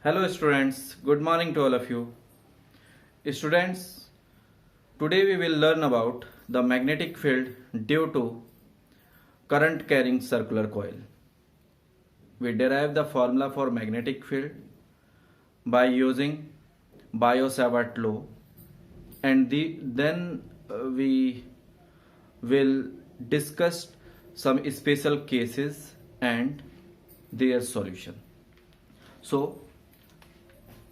Hello students, good morning to all of you. Students, today we will learn about the magnetic field due to current carrying circular coil. We derive the formula for magnetic field by using Biot-Savart law and then we will discuss some special cases and their solution. So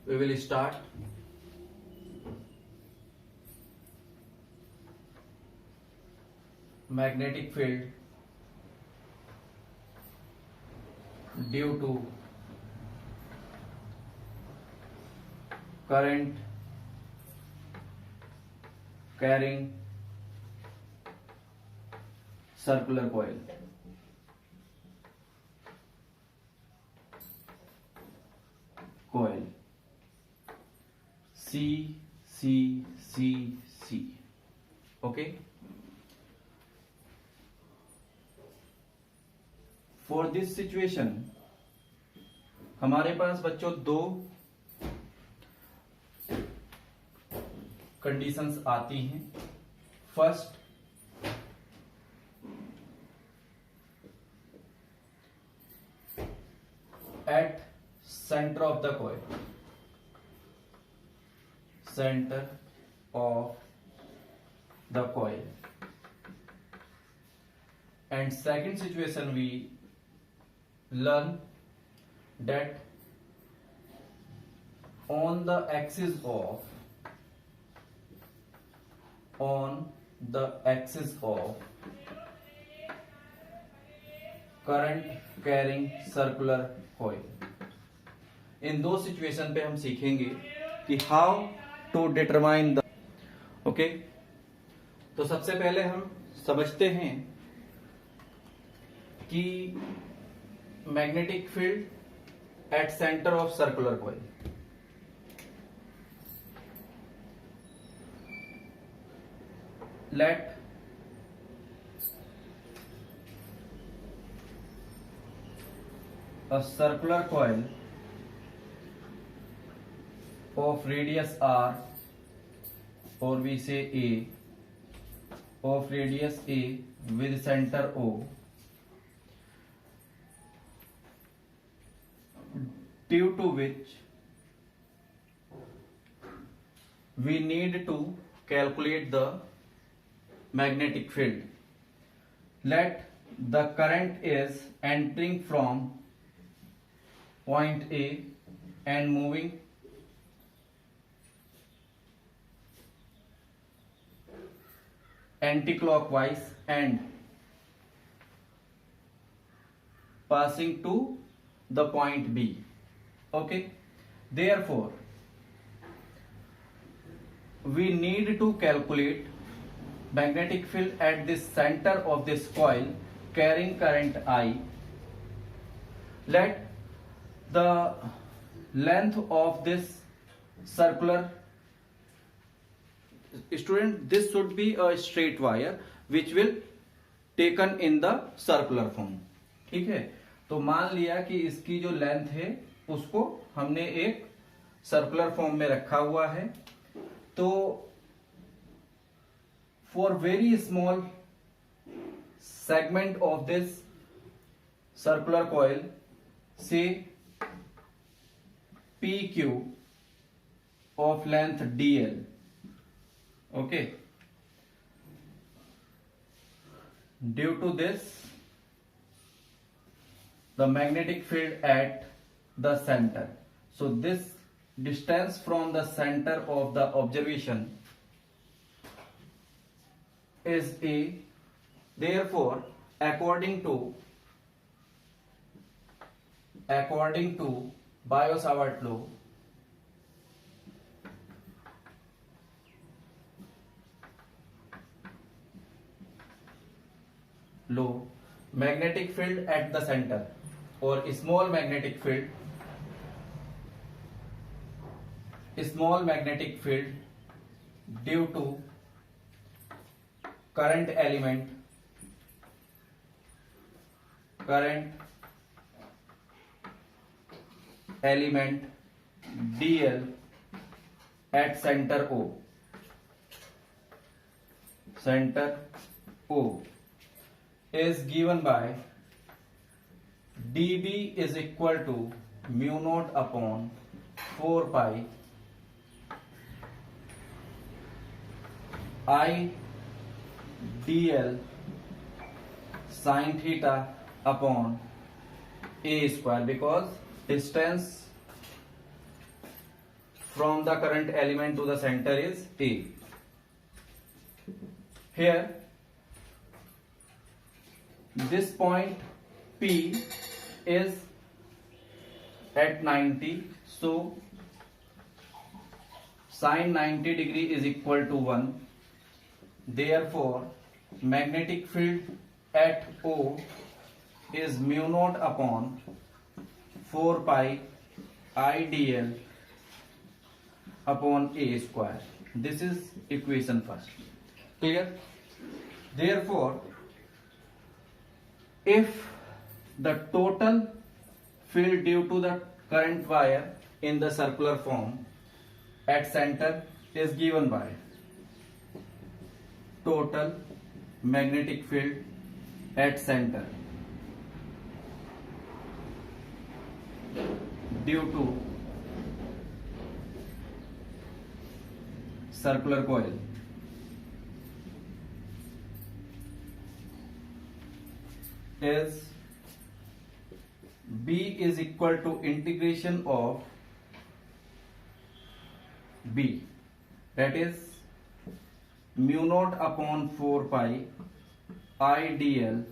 we will start. Magnetic field due to current carrying circular coil. C. Okay. For this situation हमारे पास बच्चों दो conditions आती हैं. First, at center of the coil, center of the coil, and second situation we learn that on the axis of current carrying circular coil. इन दो situation पे हम सीखेंगे कि how to determine the okay. तो सबसे पहले हम समझते हैं कि magnetic field at centre of circular coil. Let a circular coil of radius r, or we say a, of radius a with center o, due to which we need to calculate the magnetic field. Let the current is entering from point A and moving anti-clockwise and passing to the point B. Okay, therefore we need to calculate magnetic field at the center of this coil carrying current I. Let the length of this circular, student, this should be a straight wire which will taken in the circular form. ठीक है, तो मान लिया कि इसकी जो length है उसको हमने एक सर्कुलर फॉर्म में रखा हुआ है. तो for very small segment of this circular coil, से PQ of length DL. Okay, due to this the magnetic field at the center, so this distance from the center of the observation is A. Therefore according to Biot-Savart law, magnetic field at the center or small magnetic field due to current element element dl at center O is given by dB is equal to mu naught upon 4 pi I dl sin theta upon a square, because distance from the current element to the center is a. Here this point P is at 90, so sin 90 degree is equal to 1. Therefore magnetic field at O is mu naught upon 4 pi I dl upon a square. This is equation first. Clear? Therefore, if the total field due to the current wire in the circular form at center is given by total magnetic field at center due to circular coil is B is equal to integration of B, that is mu naught upon 4 pi I dl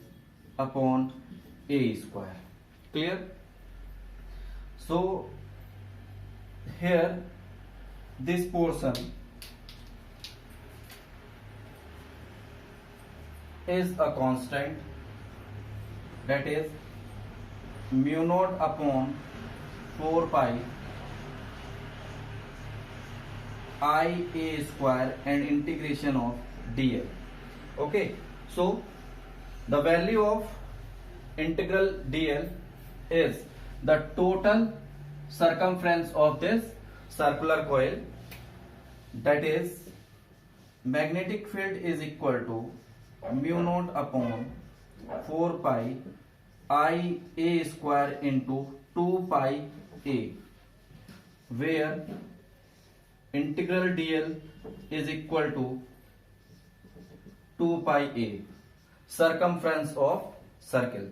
upon a square. Clear? So here this portion is a constant, that is mu naught upon 4 pi I a square and integration of dl. Okay, so the value of integral dl is the total circumference of this circular coil, that is magnetic field is equal to mu naught upon 4 pi I a square into 2 pi a, where integral dl is equal to 2 pi a, circumference of circle.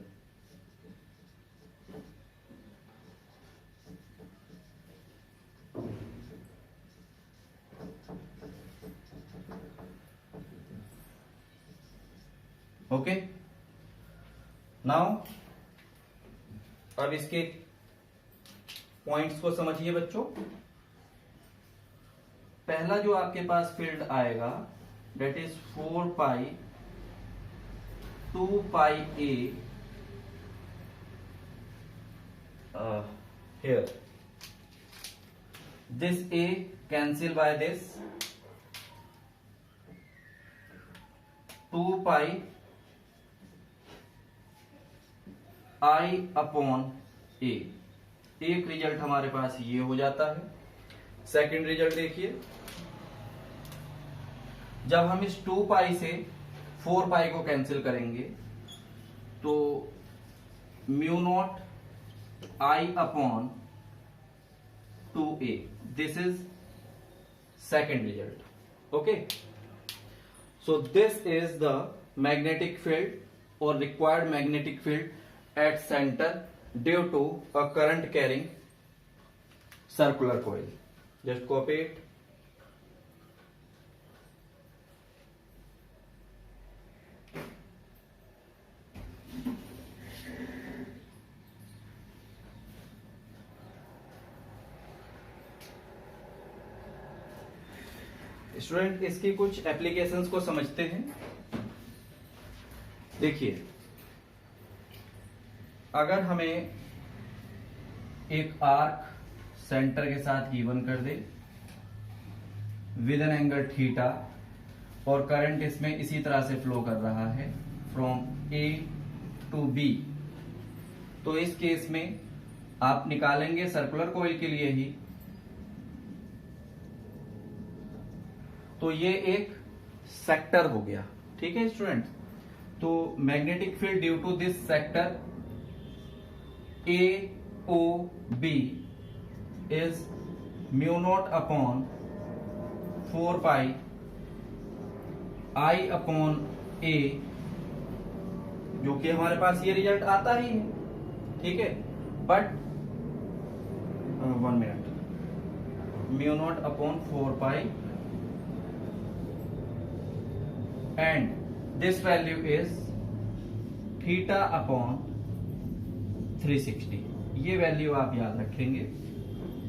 Okay, now अब इसके points को समझिए बच्चों। पहला जो आपके पास field आएगा that is 4 pi 2 pi a here, this a cancel by this 2 pi I upon a, एक रिजल्ट हमारे पास ये हो जाता है। सेकंड रिजल्ट देखिए, जब हम इस 2 पाई से 4 पाई को कैंसिल करेंगे तो mu naught I upon 2a, this is second result. Okay, so this is the magnetic field और required magnetic field at center due to a current carrying circular coil. Just copy it. Student, इसकी कुछ applications को समझते हैं। देखिए, अगर हमें एक आर्क सेंटर के साथ गिवन कर दे विद एन एंगल थीटा और करंट इसमें इसी तरह से फ्लो कर रहा है फ्रॉम ए टू बी, तो इस केस में आप निकालेंगे सर्कुलर कॉइल के लिए ही तो ये एक सेक्टर हो गया, ठीक है स्टूडेंट। तो magnetic field due to this sector A O B is mu naught upon 4 pi I upon A, जो कि हमारे पास ये रिजल्ट आता ही है, ठीक है। But 1 minute, mu naught upon 4 pi and this value is theta upon 360। ये वैल्यू आप याद रखेंगे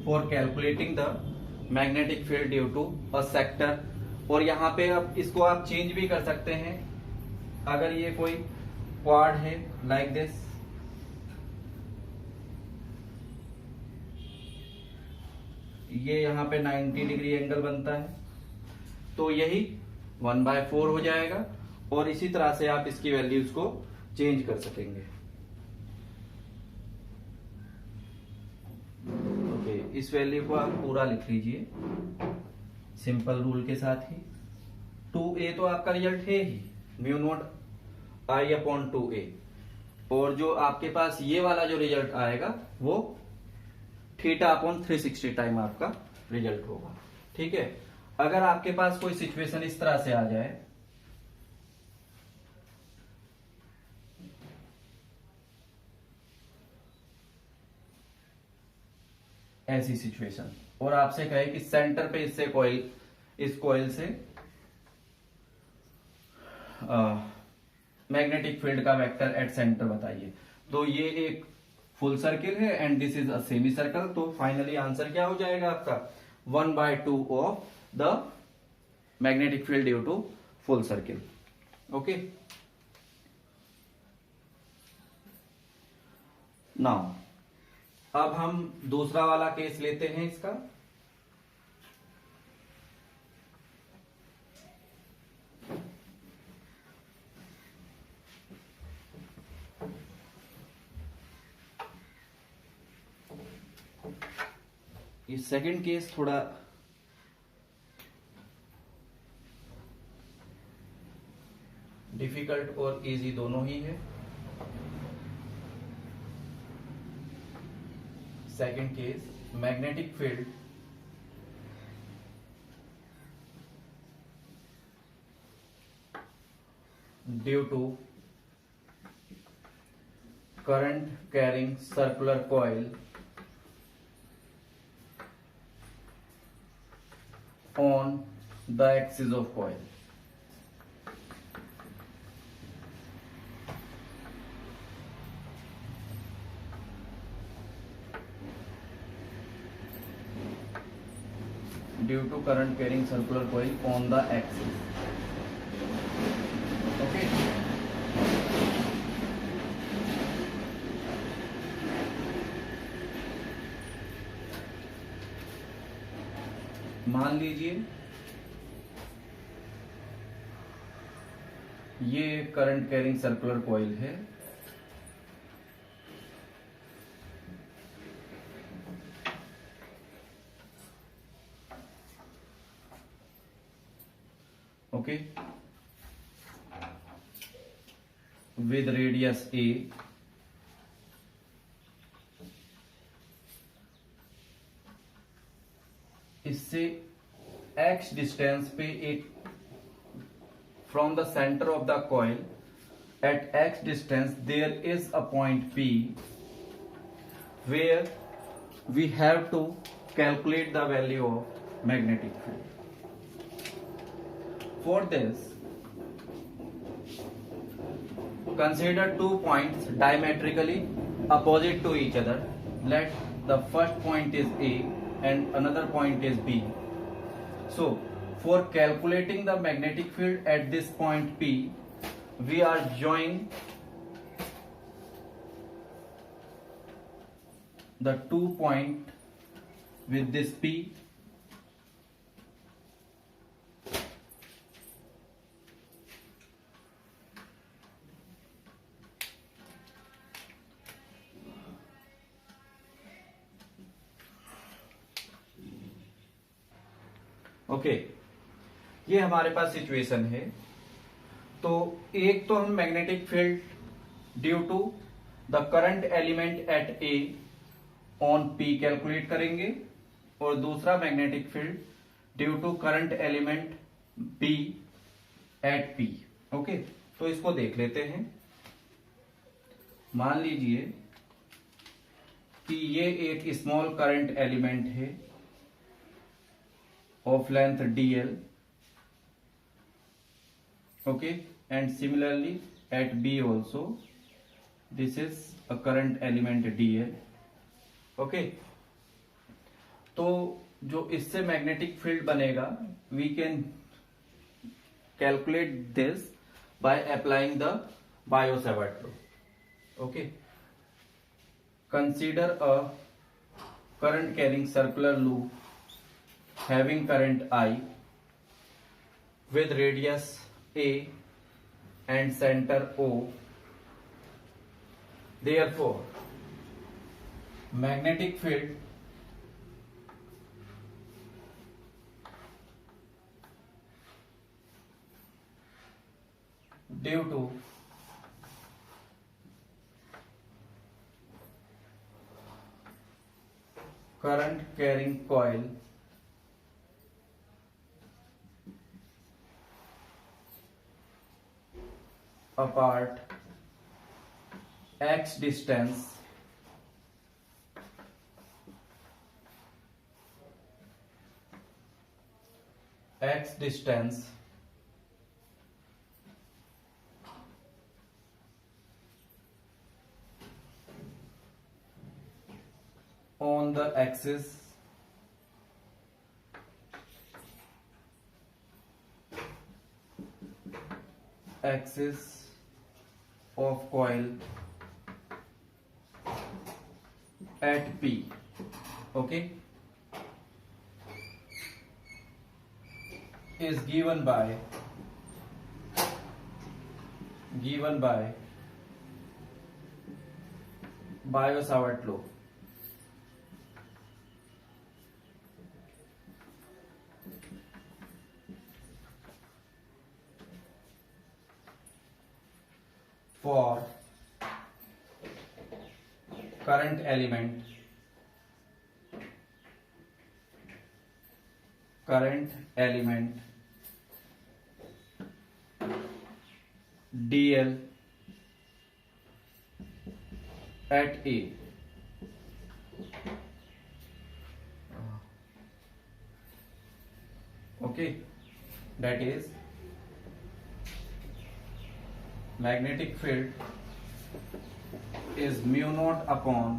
for calculating the magnetic field due to a sector. और यहां पे अब इसको आप चेंज भी कर सकते हैं। अगर ये कोई क्वाड है लाइक दिस, ये यहां पे 90 डिग्री एंगल बनता है, तो यही 1/4 हो जाएगा। और इसी तरह से आप इसकी वैल्यूज को चेंज कर सकेंगे। ओके, इस वैल्यू को आप पूरा लिख लीजिए सिंपल रूल के साथ ही। 2a तो आपका रिजल्ट है ही, mu naught I upon 2a। और जो आपके पास ये वाला जो रिजल्ट आएगा वो थीटा अपॉन 360 टाइम आपका रिजल्ट होगा, ठीक है। अगर आपके पास कोई सिचुएशन इस तरह से आ जाए, ऐसी सिचुएशन, और आपसे कहे कि सेंटर पे इससे कॉइल, इस कॉइल से मैग्नेटिक फील्ड का वेक्टर एट सेंटर बताइए, तो ये एक फुल सर्किल है and this is a semi circle. तो फाइनली आंसर क्या हो जाएगा आपका 1/2 of the magnetic field due to full circle. Okay, now अब हम दूसरा वाला केस लेते हैं इसका। ये सेकंड केस थोड़ा डिफिकल्ट और इजी दोनों ही है। Second case, magnetic field due to current carrying circular coil on the axis of coil. Due to current carrying circular coil on the axis. Okay. मान लीजिए ये करंट कैरिंग सर्कुलर कॉइल है, okay, with radius a, इससे x distance पे एक from the centre of the coil at x distance there is a point P where we have to calculate the value of magnetic field. For this consider 2 points diametrically opposite to each other. Let the first point is A and another point is B. So for calculating the magnetic field at this point P, we are joining the 2 point with this P. Okay, ये हमारे पास situation है। तो एक तो हम magnetic field due to the current element at A on P calculate करेंगे, और दूसरा magnetic field due to current element B at P. Okay, तो इसको देख लेते हैं। मान लीजिए कि ये एक स्मॉल करंट एलिमेंट है of length dl, okay, and similarly at B also this is a current element dl, okay। तो जो इससे मैग्नेटिक फील्ड बनेगा, we can calculate this by applying the Biot Savart law, okay. Consider a current carrying circular loop having current I with radius A and center O. Therefore, magnetic field due to current carrying coil apart x distance on the axis of coil at P, okay, is given by Biot-Savart law. For current element dl at A, okay, that is magnetic field is mu naught upon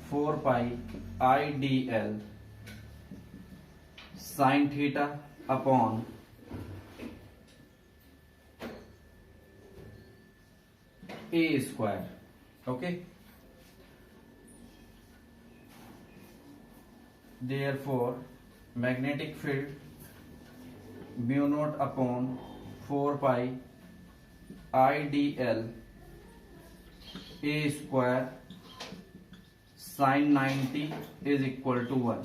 4 pi I dl sin theta upon A square, okay। Therefore, magnetic field mu naught upon 4 pi I dl A square sin 90 is equal to 1,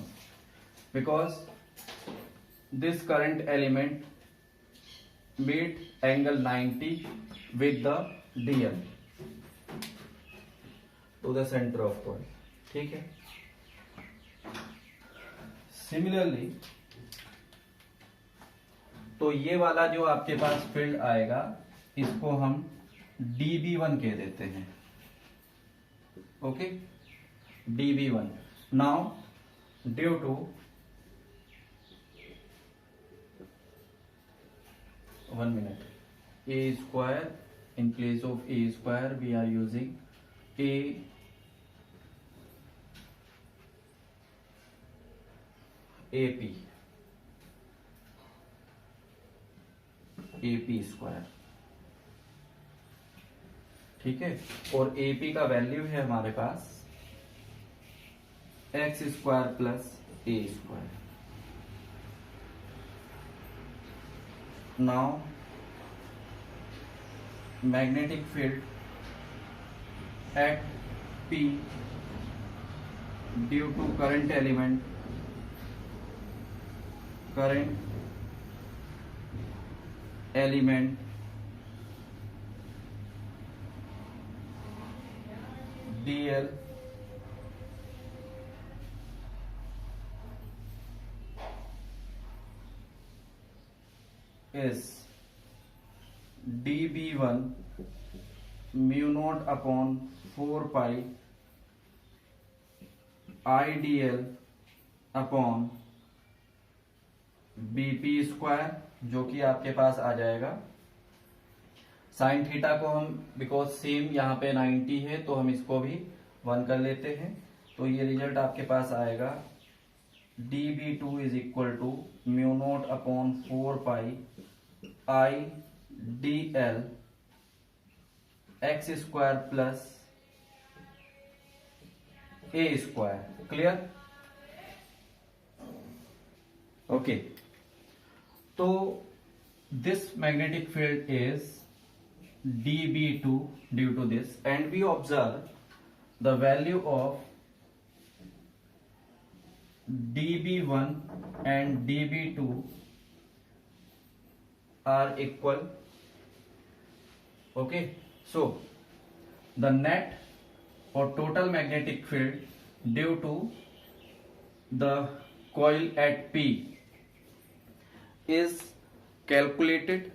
because this current element made angle 90 with the dl to the center of coil, ठीक है। Similarly तो ये वाला जो आपके पास field आएगा, इसको हम dB1 कह देते हैं, okay, dB1। Now due to one minute A square, in place of A square we are using AP square, ठीक है। और AP का वैल्यू है हमारे पास x square plus A square. Now magnetic field at P due to current element dl is dB1 mu naught upon 4 pi idl upon bp square, जो कि आपके पास आ जाएगा साइन थीटा को हम, बिकॉज सेम यहाँ पे 90 है तो हम इसको भी 1 कर लेते हैं, तो ये रिजल्ट आपके पास आएगा dB2 is equal to mu naught upon 4 pi I D L x square plus A square. Clear? Okay, तो this magnetic field is dB2 due to this, and we observe the value of dB1 and dB2 are equal. Okay, so the net or total magnetic field due to the coil at P is calculated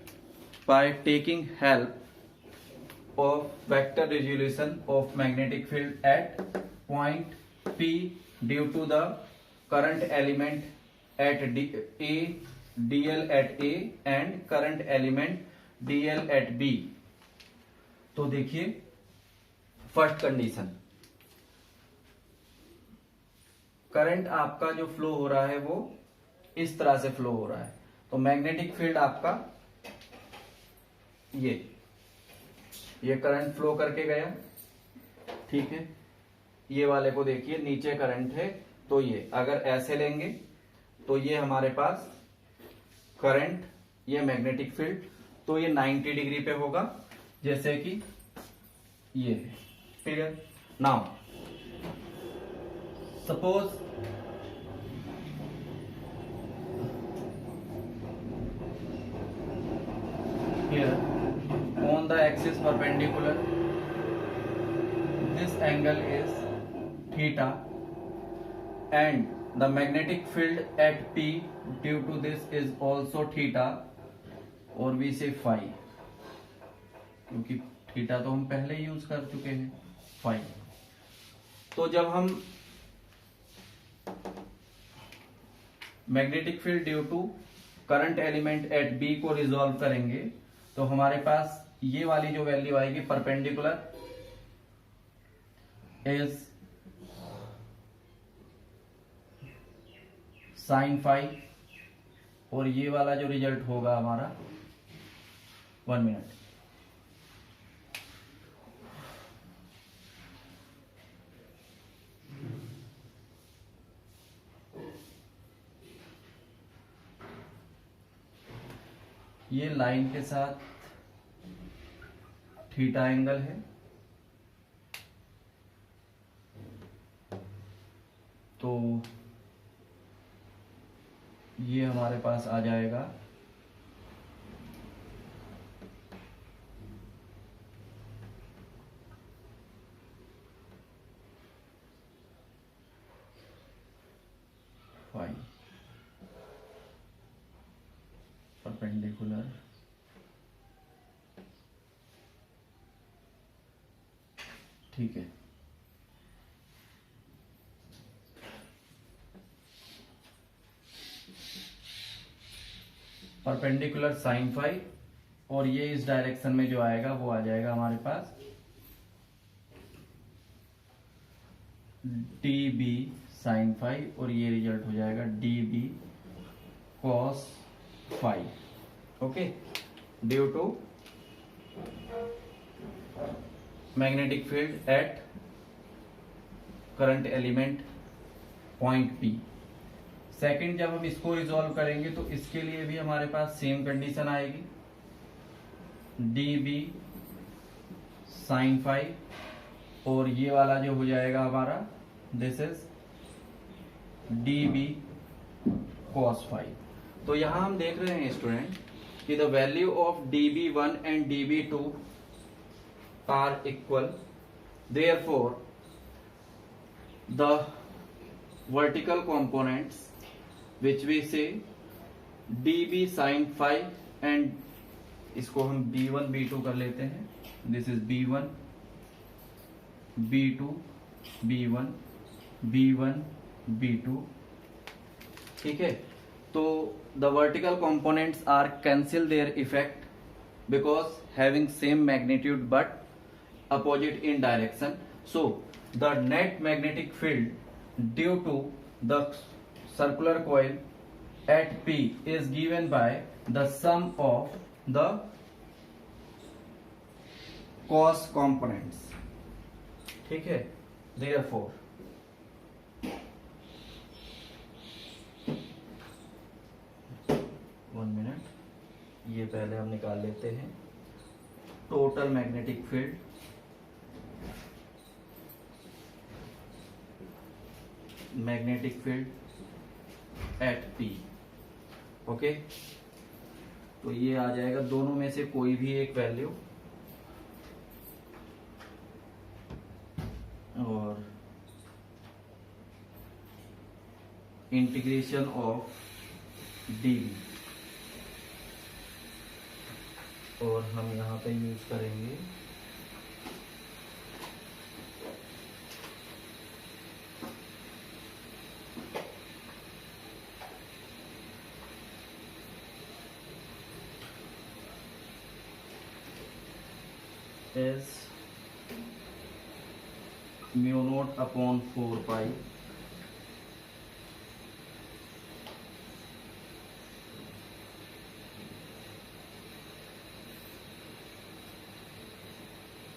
by taking help of vector resolution of magnetic field at point P due to the current element at dl at A and current element dl at B। तो देखिए first condition, current आपका जो flow हो रहा है वो इस तरह से फ्लो हो रहा है, तो मैग्नेटिक फील्ड आपका ये करंट फ्लो करके गया, ठीक है। ये वाले को देखिए नीचे करंट है, तो ये अगर ऐसे लेंगे तो ये हमारे पास करंट, ये मैग्नेटिक फील्ड, तो ये 90 डिग्री पे होगा, जैसे कि ये है। Clear? Now suppose here on the axis perpendicular this angle is theta and the magnetic field at P due to this is also theta or we say phi, क्योंकि theta तो हम पहले यूज कर चुके हैं, फाई। तो जब हम magnetic field due to current element at B को रिजॉल्व करेंगे तो हमारे पास ये वाली जो वैल्यू आएगी परपेंडिकुलर इज साइन फाई, और ये वाला जो रिजल्ट होगा हमारा 1 मिनट, ये लाइन के साथ थीटा एंगल है, तो ये हमारे पास आ जाएगा फाई परपेंडिकुलर ठीक है। परपेंडिकुलर साइन फाई, और ये इस डायरेक्शन में जो आएगा वो आ जाएगा हमारे पास डी बी साइन फाई, और ये रिजल्ट हो जाएगा D B cos phi. Okay, due to magnetic field at current element point P. Second, जब हम इसको रिजॉल्व करेंगे तो इसके लिए भी हमारे पास सेम कंडीशन आएगी, डी बी साइन फाई, और ये वाला जो हो जाएगा हमारा this is D B cos phi. तो यहां हम देख रहे हैं स्टूडेंट कि the value of dB1 and dB2 are equal, therefore the vertical components which we say dB sin phi, and इसको हम B1 B2 कर लेते हैं. This is B1 B2 B1 B1 B2. ठीक है. तो the vertical components are cancel their effect because having same magnitude but opposite in direction. So the net magnetic field due to the circular coil at P is given by the sum of the cos components. ठीक है. Therefore one minute, ये पहले हम निकाल लेते हैं. Total magnetic field eight P. Okay. तो ये आ जाएगा दोनों में से कोई भी एक वैल्यू, और इंटीग्रेशन ऑफ dV, और हम यहाँ पे यूज करेंगे as mu naught upon 4 pi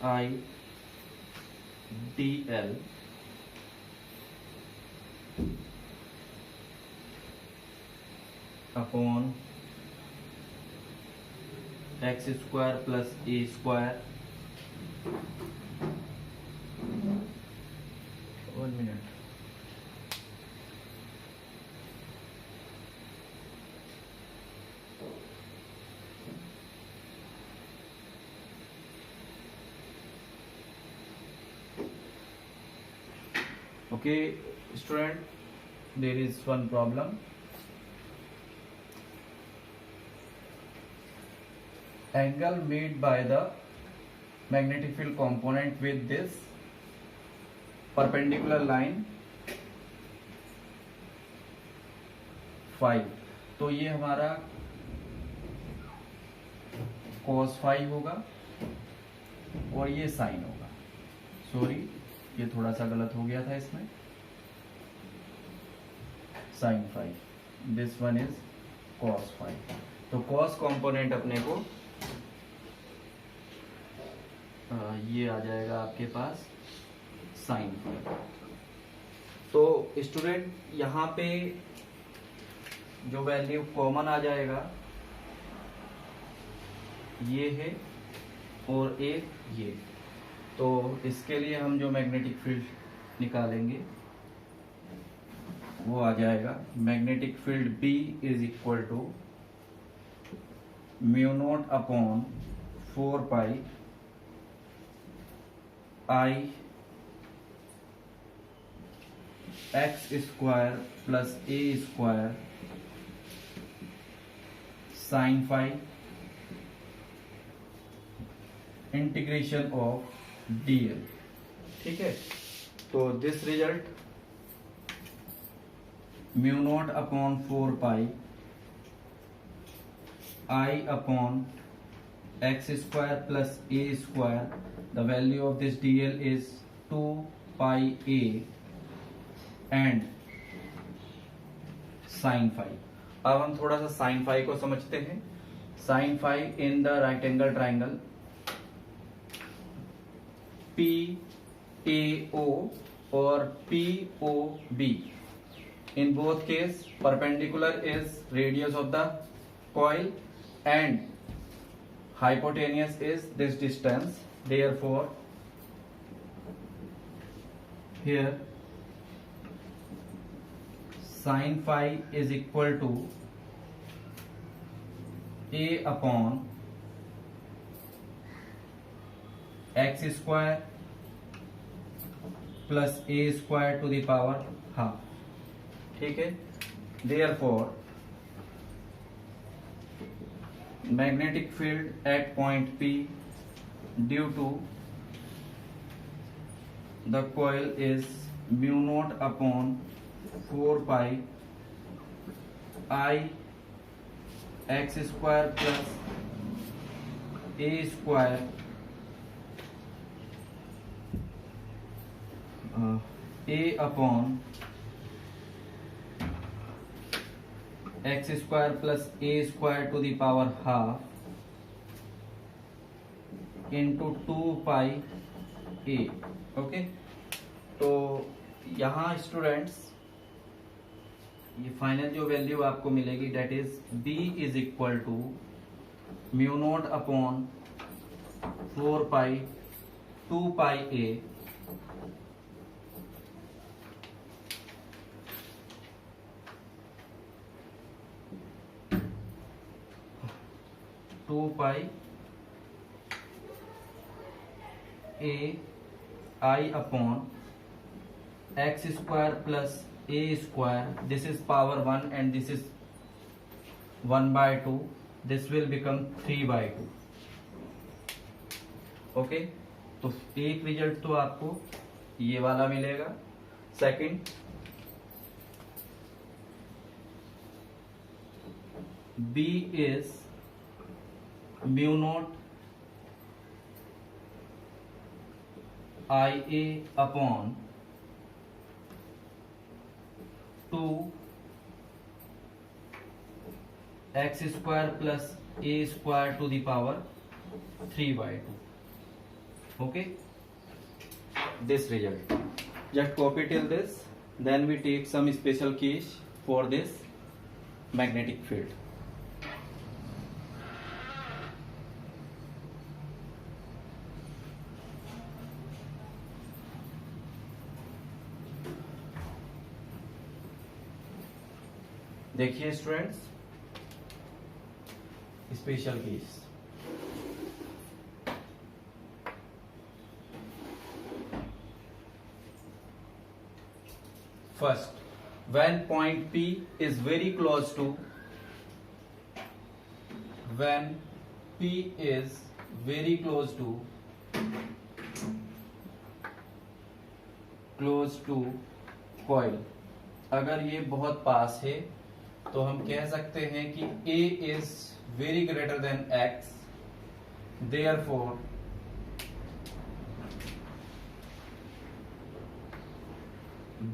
I dl upon x square plus A square. One minute. Okay, student, there is one problem. Angle made by the magnetic field component with this perpendicular line phi. तो ये हमारा cos phi होगा और ये sin होगा. Sorry, ये थोड़ा सा गलत हो गया था इसमें. sin phi, this one is cos phi. तो cos कंपोनेंट अपने को ये आ जाएगा आपके पास sin phi. तो स्टूडेंट यहाँ पे जो वैल्यू कॉमन आ जाएगा ये है और एक ये. तो इसके लिए हम जो मैग्नेटिक फील्ड निकालेंगे वो आ जाएगा magnetic field B is equal to mu naught upon 4 pi I x square plus A square sine phi integration of dl. ठीक है. तो this result mu naught upon 4 pi I upon x square plus A square. The value of this dl is 2 pi a and sine phi. अब हम थोड़ा सा sine phi को समझते हैं. Sine phi in the right angle triangle PAO or POB. In both case, perpendicular is radius of the coil and hypotenuse is this distance. Therefore, here sin phi is equal to A upon x square plus a square to the power half. ठीक है, therefore magnetic field at point P due to the coil is mu naught upon 4 pi I x square plus a square a upon x square plus a square to the power half into 2 pi a. Okay, तो यहाँ students ये final जो value आपको मिलेगी that is b is equal to mu naught upon 4 pi 2 pi a 2 pi a I upon x square plus a square. This is power 1 and this is 1 by 2. This will become 3 by 2. Okay, तो एक result तो आपको ये वाला मिलेगा. Second, B is mu naught IA upon 2 x square plus a square to the power 3 by 2. Okay, this result. Just copy till this, then we take some special case for this magnetic field. देखिए students, special case. First, when point P is very close to coil, अगर ये बहुत पास है तो हम कह सकते हैं कि A is very greater than X, therefore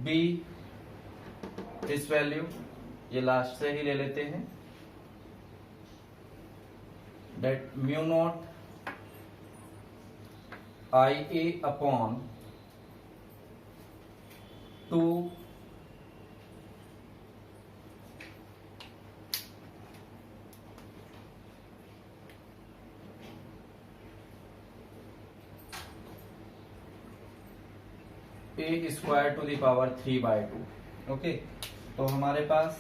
B, this value ये लास्ट से ही ले लेते हैं, that mu naught IA upon 2 a square to the power 3 by 2. Okay, तो हमारे पास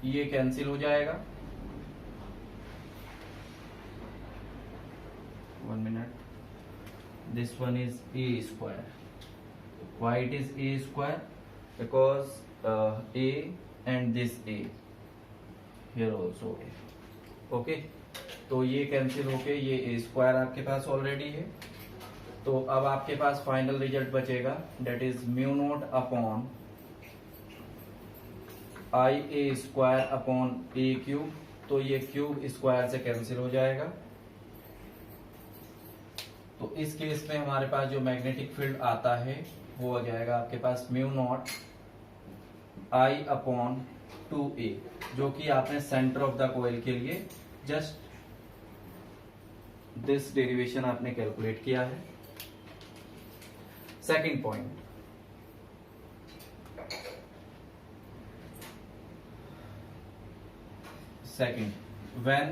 ये कैंसिल हो जाएगा. 1 minute. This one is a square. Why it is a square? Because a and this a here also a. Okay, तो ये cancel होके ये a स्क्वायर आपके पास ऑलरेडी है. तो अब आपके पास फाइनल रिजल्ट बचेगा, that is mu naught upon I A square upon A cube. तो ये क्यूब स्क्वायर से कैंसिल हो जाएगा. तो इस केस में हमारे पास जो मैग्नेटिक फील्ड आता है वो आ जाएगा आपके पास mu naught I upon 2a, जो कि आपने सेंटर ऑफ द कॉइल के लिए जस्ट दिस डेरिवेशन आपने कैलकुलेट किया है. Second point, when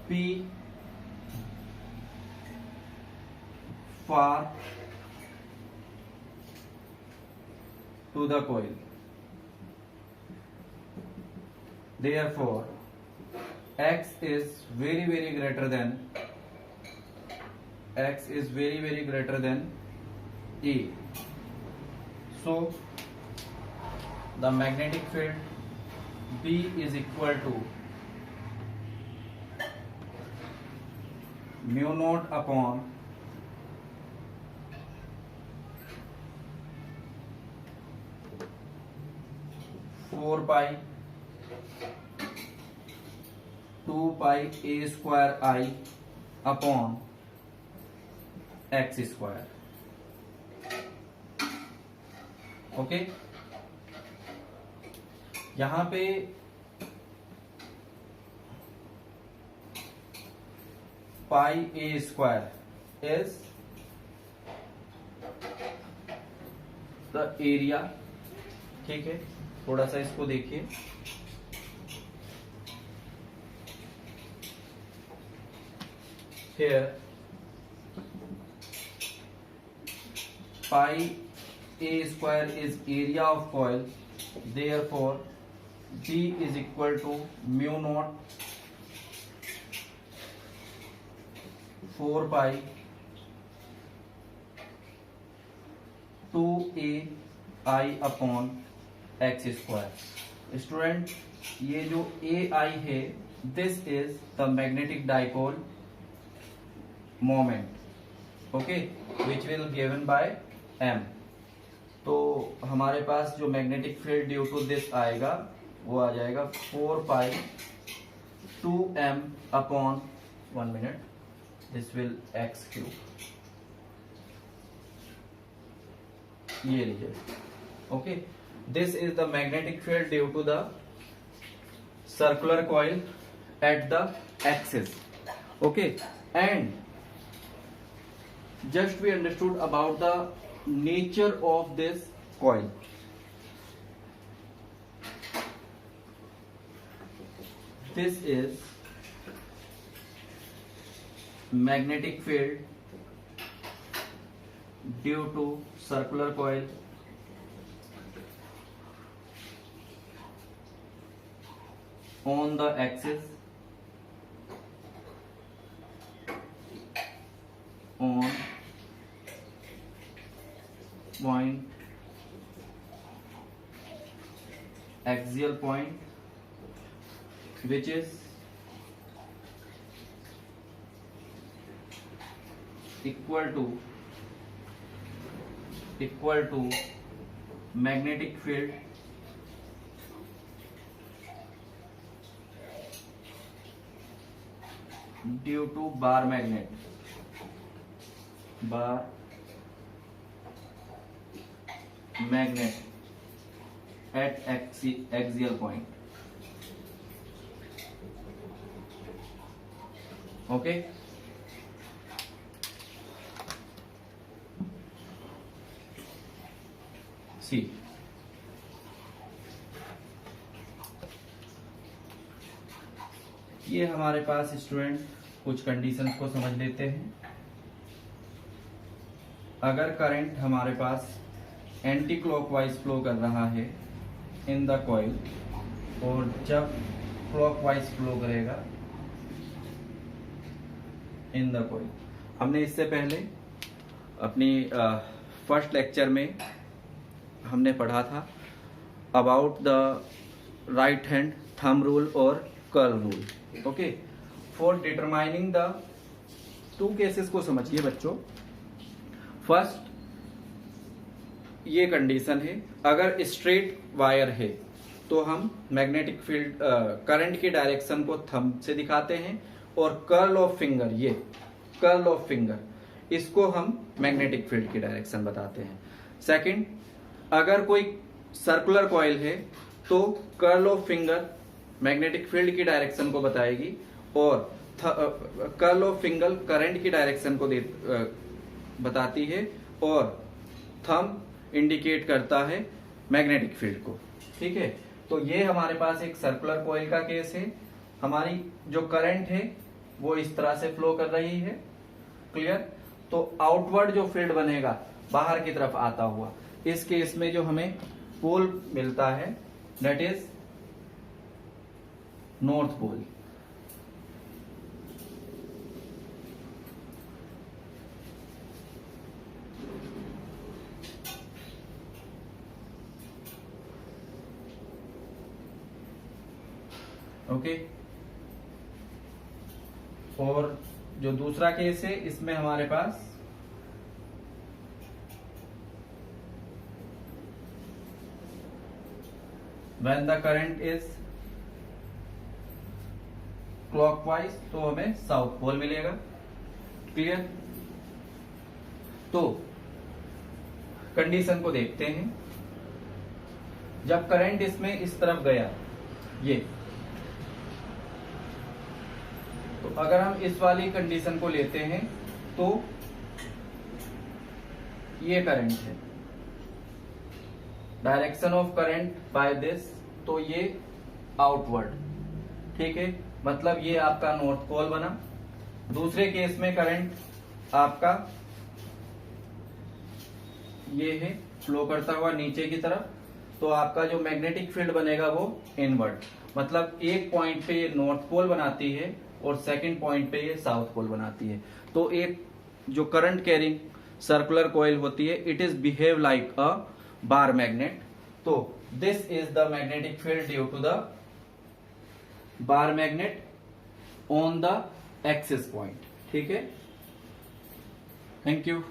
P far to the coil, therefore x is very greater than A. So the magnetic field B is equal to mu naught upon 4 pi 2 pi a square I upon x square. Okay, यहां पे पाई ए square is the area. ठीक है, थोड़ा सा इसको देखिए. Here pi a square is area of coil, therefore B is equal to mu naught 4 pi 2a I upon x square. Student, ये जो a I है, this is the magnetic dipole moment, okay, which will given by m. तो हमारे पास जो magnetic field due to this आएगा वो आ जाएगा 4 pi 2m upon 1 minute, this will x cube. ये लीजिए, okay, this is the magnetic field due to the circular coil at the axis. Okay, and just we understood about the nature of this coil. This is magnetic field due to circular coil on the axis on point, axial point, which is equal to magnetic field due to bar magnet at axial point. Okay, see, ये हमारे पास student कुछ conditions को समझ लेते हैं. अगर current हमारे पास anti clockwise flow कर रहा है इन द कॉइल और जब क्लॉकवाइज फ्लो करेगा इन द कॉइल. हमने इससे पहले अपनी फर्स्ट लेक्चर में हमने पढ़ा था about the right hand thumb rule और curl rule. Okay, for determining the two cases को समझिए बच्चों. फर्स्ट, ये कंडीशन है, अगर स्ट्रेट वायर है तो हम मैग्नेटिक फील्ड करंट की डायरेक्शन को थंब से दिखाते हैं और कर्ल ऑफ फिंगर, ये कर्ल ऑफ फिंगर, इसको हम मैग्नेटिक फील्ड की डायरेक्शन बताते हैं. सेकंड, अगर कोई सर्कुलर कॉइल है तो curl of finger magnetic field की डायरेक्शन को बताएगी और कर्ल ऑफ फिंगर करंट की डायरेक्शन को बताती है और थंब इंडिकेट करता है मैग्नेटिक फील्ड को. ठीक है, तो ये हमारे पास एक सर्कुलर कॉइल का केस है. हमारी जो करंट है वो इस तरह से फ्लो कर रही है. क्लियर? तो आउटवर्ड जो फील्ड बनेगा बाहर की तरफ आता हुआ, इस केस में जो हमें पोल मिलता है that is north pole. Okay, और जो दूसरा केस है इसमें हमारे पास when the current is clockwise, तो हमें साउथ पोल मिलेगा। क्लियर? तो कंडीशन को देखते हैं। जब करंट इसमें इस तरफ गया, ये, तो अगर हम इस वाली कंडीशन को लेते हैं तो ये करंट है, direction of current by this, तो ये आउटवर्ड। ठीक है, मतलब ये आपका नॉर्थ पोल बना। दूसरे केस में करंट आपका ये है, फ्लो करता हुआ नीचे की तरफ, तो आपका जो मैग्नेटिक फील्ड बनेगा वो इनवर्ड, मतलब एक पॉइंट पे ये नॉर्थ पोल बनाती है और सेकंड पॉइंट पे ये साउथ पोल बनाती है। तो एक जो करंट कैरिंग सर्कुलर कॉइल होती है, it is behave like a bar magnet. तो this is the magnetic field due to the bar magnet on the axis point. ठीक है, थैंक यू।